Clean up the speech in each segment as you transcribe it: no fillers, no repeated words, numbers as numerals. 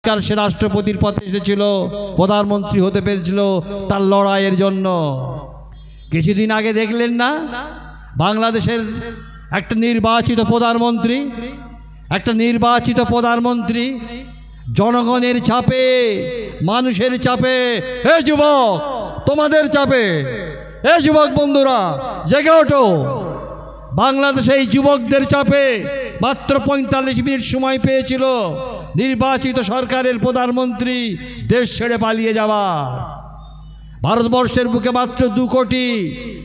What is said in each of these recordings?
আজকাল সে রাষ্ট্রপতির পথে এসেছিল, প্রধানমন্ত্রী হতে পেরেছিল তার লড়াইয়ের জন্য। কিছুদিন আগে দেখলেন না বাংলাদেশের একটা নির্বাচিত প্রধানমন্ত্রী জনগণের চাপে, মানুষের চাপে, হে যুবক তোমাদের চাপে, হে যুবক বন্ধুরা জেগে ওঠো, বাংলাদেশে এই যুবকদের চাপে মাত্র ৪৫ মিনিট সময় পেয়েছিল নির্বাচিত সরকারের প্রধানমন্ত্রী দেশ ছেড়ে পালিয়ে যাওয়ার। ভারতবর্ষের বুকে মাত্র ২ কোটি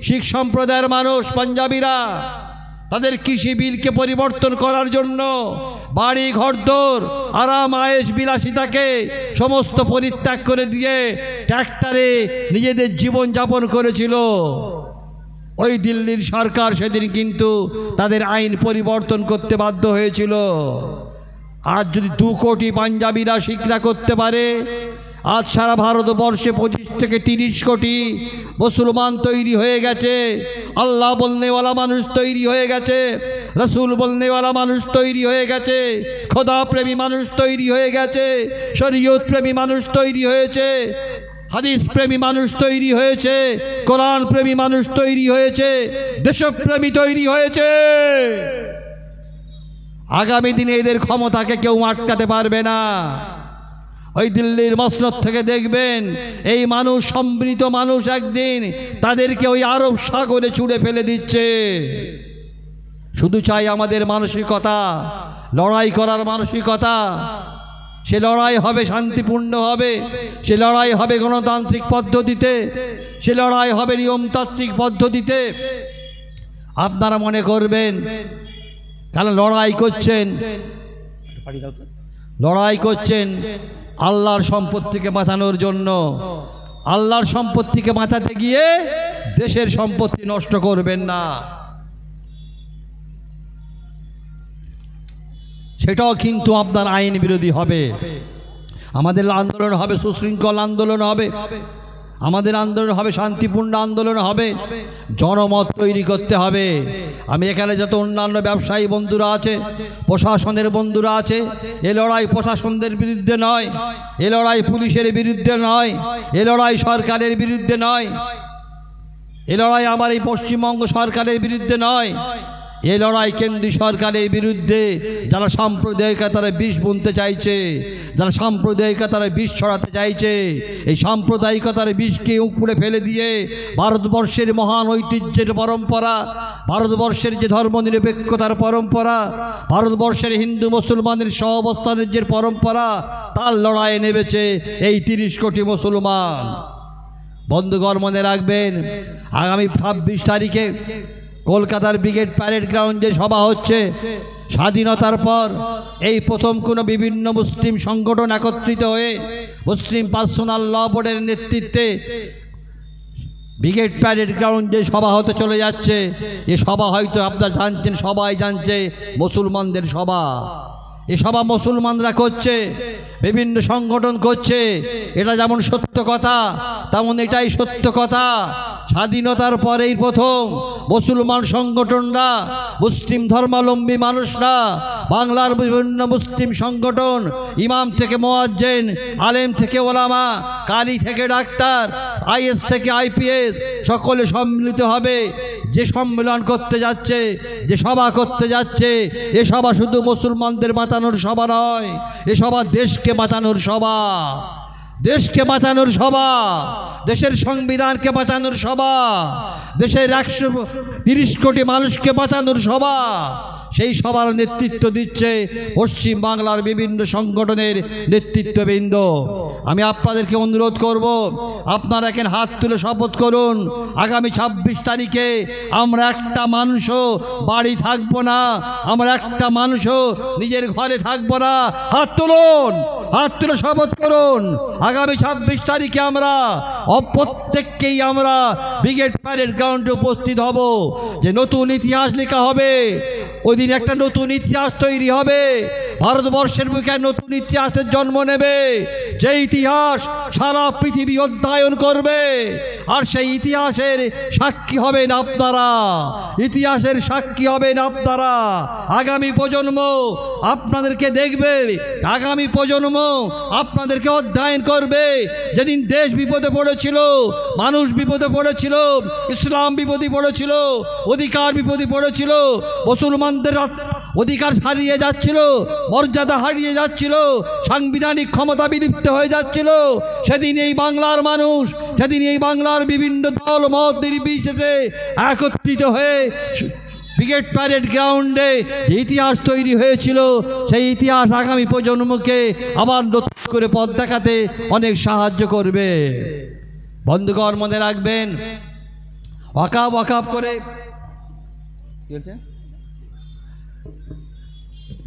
শিখ সম্প্রদায়ের মানুষ পাঞ্জাবিরা তাদের কৃষি বিলকে পরিবর্তন করার জন্য বাড়ি ঘরদোর আরাম আয়েশ বিলাসিতাকে সমস্ত পরিত্যাগ করে দিয়ে ট্র্যাক্টরে নিজেদের জীবন যাপন করেছিল। ওই দিল্লির সরকার সেদিন কিন্তু তাদের আইন পরিবর্তন করতে বাধ্য হয়েছিল। আজ যদি ২ কোটি পাঞ্জাবিরা শিখরা করতে পারে, আজ সারা ভারতবর্ষে ২৫ থেকে ৩০ কোটি মুসলমান তৈরি হয়ে গেছে, আল্লাহ বলনেওয়ালা মানুষ তৈরি হয়ে গেছে, রসুল বলনেওয়ালা মানুষ তৈরি হয়ে গেছে, খোদা প্রেমী মানুষ তৈরি হয়ে গেছে, শরীয়ত প্রেমী মানুষ তৈরি হয়েছে, হাদিস প্রেমী মানুষ তৈরি হয়েছে, কোরআন প্রেমী মানুষ তৈরি হয়েছে, দেশপ্রেমী তৈরি হয়েছে। আগামী দিনে এদের ক্ষমতাকে কেউ আটকাতে পারবে না। ওই দিল্লির মসনদ থেকে দেখবেন এই মানুষ, সমৃদ্ধ মানুষ, একদিন তাদেরকে ওই আরব সাগরে ছুঁড়ে ফেলে দিচ্ছে। শুধু চাই আমাদের মানসিকতা, লড়াই করার মানসিকতা। সে লড়াই হবে শান্তিপূর্ণ হবে, সে লড়াই হবে গণতান্ত্রিক পদ্ধতিতে, সে লড়াই হবে নিয়মতান্ত্রিক পদ্ধতিতে। আপনারা মনে করবেন কারণ লড়াই করছেন আল্লাহর সম্পত্তিকে বাঁচানোর জন্য। আল্লাহর সম্পত্তিকে বাঁচাতে গিয়ে দেশের সম্পত্তি নষ্ট করবেন না, সেটাও কিন্তু আপনার আইন বিরোধী হবে। আমাদের আন্দোলন হবে সুশৃঙ্খল আন্দোলন হবে, আমাদের আন্দোলন হবে শান্তিপূর্ণ আন্দোলন হবে, জনমত তৈরি করতে হবে। আমি এখানে যত অন্যান্য ব্যবসায়ী বন্ধুরা আছে, প্রশাসনের বন্ধুরা আছে, এ লড়াই প্রশাসনদের বিরুদ্ধে নয়, এ লড়াই পুলিশের বিরুদ্ধে নয়, এ লড়াই সরকারের বিরুদ্ধে নয়, এ লড়াই আমার এই পশ্চিমবঙ্গ সরকারের বিরুদ্ধে নয়, এ লড়াই কেন্দ্রীয় সরকারের বিরুদ্ধে যারা সাম্প্রদায়িকতার বিষ বুনতে চাইছে, যারা সাম্প্রদায়িকতার বিষ ছড়াতে চাইছে। এই সাম্প্রদায়িকতার বিষকে উপড়ে ফেলে দিয়ে ভারতবর্ষের মহান ঐতিহ্যের পরম্পরা, ভারতবর্ষের যে ধর্মনিরপেক্ষতার পরম্পরা, ভারতবর্ষের হিন্দু মুসলমানের সহাবস্থানের যে পরম্পরা, তার লড়াইয়ে নেমেছে এই ৩০ কোটি মুসলমান। বন্ধুগণ মনে রাখবেন, আগামী ২৬ তারিখে কলকাতার ব্রিগেড প্যারেড গ্রাউন্ডে সভা হচ্ছে। স্বাধীনতার পর এই প্রথম কোনো বিভিন্ন মুসলিম সংগঠন একত্রিত হয়ে মুসলিম পার্সোনাল ল বোর্ডের নেতৃত্বে ব্রিগেড প্যারেড গ্রাউন্ডে সভা হতে চলে যাচ্ছে। এ সভা হয়তো আপনারা জানছেন, সবাই জানছে মুসলমানদের সভা। এ সভা মুসলমানরা করছে, বিভিন্ন সংগঠন করছে। এটা যেমন সত্য কথা তেমন এটাই সত্য কথা। স্বাধীনতার পরেই প্রথম মুসলমান সংগঠনরা, মুসলিম ধর্মাবলম্বী মানুষরা, বাংলার বিভিন্ন মুসলিম সংগঠন, ইমাম থেকে মুয়াজ্জিন, আলেম থেকে ওলামা, কারি থেকে ডাক্তার, আইএস থেকে আইপিএস, সকলে সম্মিলিত হবে। যে সম্মেলন করতে যাচ্ছে, যে সভা করতে যাচ্ছে, এ সভা শুধু মুসলমানদের বাঁচানোর সভা নয়, এ সভা দেশকে বাঁচানোর সভা, দেশকে বাঁচানোর সভা, দেশের সংবিধানকে বাঁচানোর সভা, দেশের ১৩০ কোটি মানুষকে বাঁচানোর সভা। সেই সভার নেতৃত্ব দিচ্ছে পশ্চিম বাংলার বিভিন্ন সংগঠনের নেতৃত্ববৃন্দ। আমি আপনাদেরকে অনুরোধ করব, আপনারা এখানে হাত তুলে শপথ করুন, আগামী ২৬ তারিখে আমরা একটা মানুষও বাড়ি থাকবো না, আমরা একটা মানুষও নিজের ঘরে থাকবো না। হাত তুলুন, হাত তুলে শপথ করুন। আগামী ২৬ তারিখে আমরা প্রত্যেককেই আমরা ব্রিগেড প্যারেড গ্রাউন্ডে উপস্থিত হব। যে নতুন ইতিহাস লেখা হবে, ওই দিন একটা নতুন ইতিহাস তৈরি হবে। ভারতবর্ষের বুকে নতুন ইতিহাসের জন্ম নেবে, যে ইতিহাস সারা পৃথিবী অধ্যয়ন করবে। আর সেই ইতিহাসের সাক্ষী হবেন আপনারা, ইতিহাসের সাক্ষী হবেন আপনারা। আগামী প্রজন্ম আপনাদেরকে দেখবে, আগামী প্রজন্ম আপনাদেরকে অধ্যয়ন করবে। যেদিন দেশ বিপদে পড়েছিল, মানুষ বিপদে পড়েছিল, ইসলাম বিপদে পড়েছিল, অধিকার বিপদে পড়েছিল, মুসলমানদের অধিকার হারিয়ে যাচ্ছিল, মর্যাদা হারিয়ে যাচ্ছিল, সাংবিধানিক ক্ষমতা বিলুপ্ত হয়ে যাচ্ছিল, সেদিন এই বাংলার মানুষ, সেদিন এই বাংলার বিভিন্ন দল মত নির্বিশেষে একত্রিত হয়ে ব্রিগেড প্যারেড গ্রাউন্ডে যে ইতিহাস তৈরি হয়েছিল, সেই ইতিহাস আগামী প্রজন্মকে আবার নতুন করে পথ দেখাতে অনেক সাহায্য করবে। বন্ধুগণ, মনে রাখবেন, ওয়াকাফ করে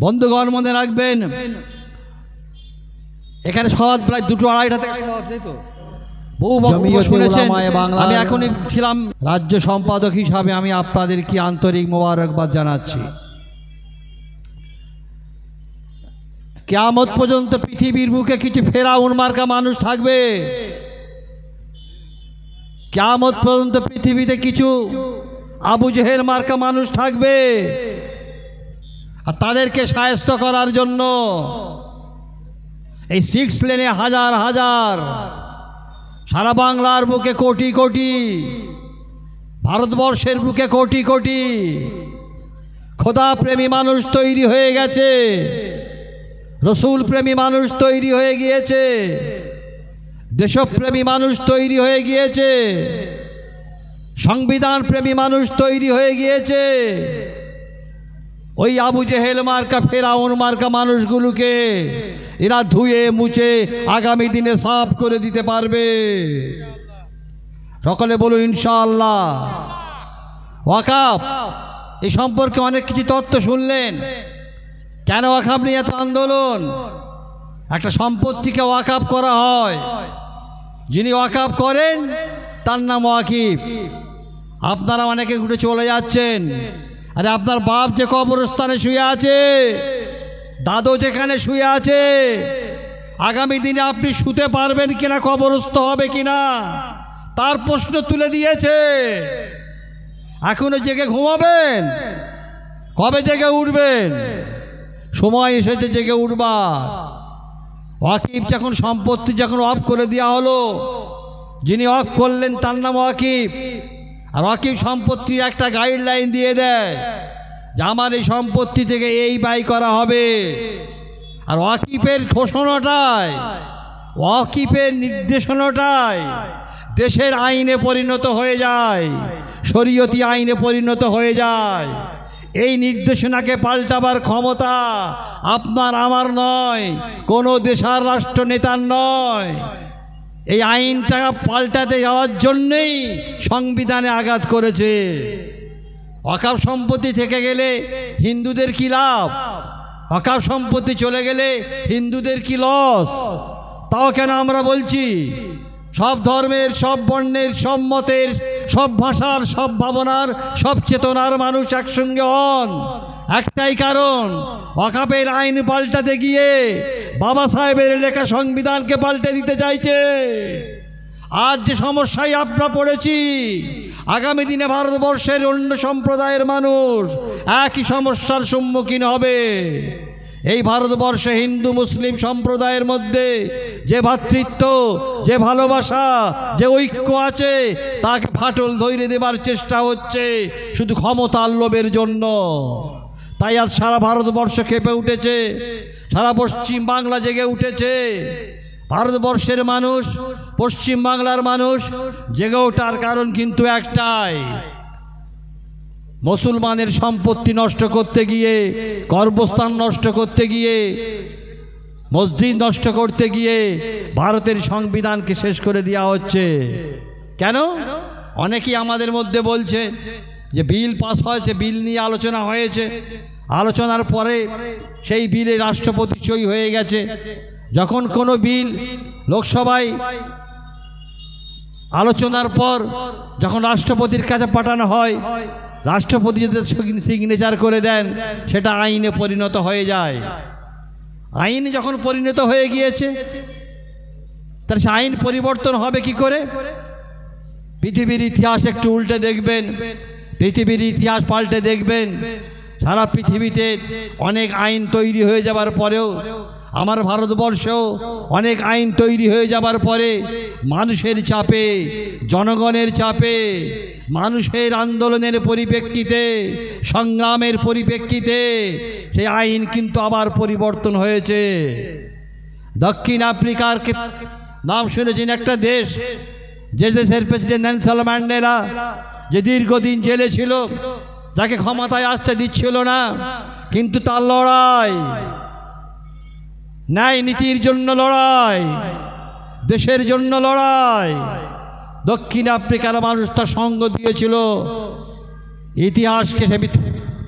বন্ধুগণ মনে রাখবেন, এখানে সব প্রায় 2-2.5টা থেকে বহু বক্তব্য শুনেছেন। আমি এখনই ছিলাম রাজ্য সম্পাদক হিসাবে, আমি আপনাদেরকে আন্তরিক মোবারকবাদ জানাচ্ছি। কিয়ামত পর্যন্ত পৃথিবীর বুকে কিছু ফেরাউন মার্কা মানুষ থাকবে। কিয়ামত পর্যন্ত পৃথিবীতে কিছু আবু জেহেল মার্কা মানুষ থাকবে। আর তাদেরকে শায়েস্ত করার জন্য এই 6 লেনে হাজার হাজার, সারা বাংলার বুকে কোটি কোটি, ভারতবর্ষের বুকে কোটি কোটি খোদা প্রেমী মানুষ তৈরি হয়ে গেছে, রসুল প্রেমী মানুষ তৈরি হয়ে গিয়েছে, দেশপ্রেমী মানুষ তৈরি হয়ে গিয়েছে, সংবিধান প্রেমী মানুষ তৈরি হয়ে গিয়েছে। ওই আবু জেহেল মার্কা, ফেরাউন মার্কা মানুষগুলোকে এরা ধুয়ে মুছে আগামী দিনে সাফ করে দিতে পারবে। সকলে বলুন ইনশাআল্লাহ। ওয়াকাফ এই সম্পর্কে অনেক কিছু তথ্য শুনলেন। কেন ওয়াকাফ নিয়ে এত আন্দোলন? একটা সম্পত্তিকে ওয়াকাফ করা হয়, যিনি ওয়াকাফ করেন তার নাম ওয়াকিফ। আপনারা অনেকে ঘুরে চলে যাচ্ছেন, আরে আপনার বাপ যে কবরস্থানে শুয়ে আছে, দাদু যেখানে শুয়ে আছে, আগামী দিনে আপনি শুতে পারবেন কিনা, কবরস্থ হবে কিনা, তার প্রশ্ন তুলে দিয়েছে। এখনো জেগে ঘুমাবেন? কবে জেগে উঠবেন? সময় এসেছে জেগে উঠবার। ওয়াকিফ যখন সম্পত্তি যখন অফ করে দেওয়া হলো, যিনি অফ করলেন তার নাম ওয়াকিফ। আর ওয়াকিফ সম্পত্তির একটা গাইডলাইন দিয়ে দেয় যে আমার এই সম্পত্তি থেকে এই ব্যয় করা হবে। আর ওয়াকিফের ঘোষণাটাই, ওয়াকিফের নির্দেশনাটাই দেশের আইনে পরিণত হয়ে যায়, শরীয়তি আইনে পরিণত হয়ে যায়। এই নির্দেশনাকে পাল্টাবার ক্ষমতা আপনার আমার নয়, কোনো দেশের রাষ্ট্রনেতার নয়। এই আইনটা পাল্টাতে যাওয়ার জন্যেই সংবিধানে আঘাত করেছে। ওয়াকাফ সম্পত্তি থেকে গেলে হিন্দুদের কি লাভ? ওয়াকাফ সম্পত্তি চলে গেলে হিন্দুদের কি লস? তাও কেন আমরা বলছি, সব ধর্মের, সব বর্ণের, সব মতের, সব ভাষার, সব ভাবনার, সব চেতনার মানুষ একসঙ্গে হন। একটাই কারণ, ওয়াকাফের আইন পাল্টাতে গিয়ে বাবা সাহেবের লেখা সংবিধানকে পাল্টে দিতে চাইছে। আজ যে সমস্যায় আমরা পড়েছি, আগামী দিনে ভারতবর্ষের অন্য সম্প্রদায়ের মানুষ একই সমস্যার সম্মুখীন হবে। এই ভারতবর্ষে হিন্দু মুসলিম সম্প্রদায়ের মধ্যে যে ভ্রাতৃত্ব, যে ভালোবাসা, যে ঐক্য আছে, তাকে ফাটল ধরে দেবার চেষ্টা হচ্ছে শুধু ক্ষমতার লোভের জন্য। তাই আজ সারা ভারতবর্ষ কেঁপে উঠেছে, সারা পশ্চিম বাংলা জেগে উঠেছে। ভারতবর্ষের মানুষ, পশ্চিম বাংলার মানুষ জেগে ওঠার কারণ কিন্তু একটাই, মুসলমানের সম্পত্তি নষ্ট করতে গিয়ে, গর্ভস্থান নষ্ট করতে গিয়ে, মসজিদ নষ্ট করতে গিয়ে ভারতের সংবিধানকে শেষ করে দেওয়া হচ্ছে। কেন? অনেকেই আমাদের মধ্যে বলছে যে বিল পাস হয়েছে, বিল নিয়ে আলোচনা হয়েছে, আলোচনার পরে সেই বিলে রাষ্ট্রপতি সই হয়ে গেছে। যখন কোনো বিল লোকসভায় আলোচনার পর যখন রাষ্ট্রপতির কাছে পাঠানো হয়, রাষ্ট্রপতি যদি সিগনেচার করে দেন, সেটা আইনে পরিণত হয়ে যায়। আইন যখন পরিণত হয়ে গিয়েছে, তাহলে সে আইন পরিবর্তন হবে কি করে? পৃথিবীর ইতিহাস একটু উল্টে দেখবেন, পৃথিবীর ইতিহাস পাল্টে দেখবেন। সারা পৃথিবীতে অনেক আইন তৈরি হয়ে যাবার পরেও, আমার ভারতবর্ষেও অনেক আইন তৈরি হয়ে যাবার পরে মানুষের চাপে, জনগণের চাপে, মানুষের আন্দোলনের পরিপ্রেক্ষিতে, সংগ্রামের পরিপ্রেক্ষিতে সেই আইন কিন্তু আবার পরিবর্তন হয়েছে। দক্ষিণ আফ্রিকার নাম শুনেছেন একটা দেশ, যে দেশের প্রেসিডেন্ট নেলসন ম্যান্ডেলা, যে দীর্ঘদিন জেলে ছিল, তাকে ক্ষমতায় আসতে দিচ্ছিল না, কিন্তু তার লড়াই, ন্যায় নীতির জন্য লড়াই, দেশের জন্য লড়াই, দক্ষিণ আফ্রিকার মানুষ তার সঙ্গ দিয়েছিল। ইতিহাসকে সে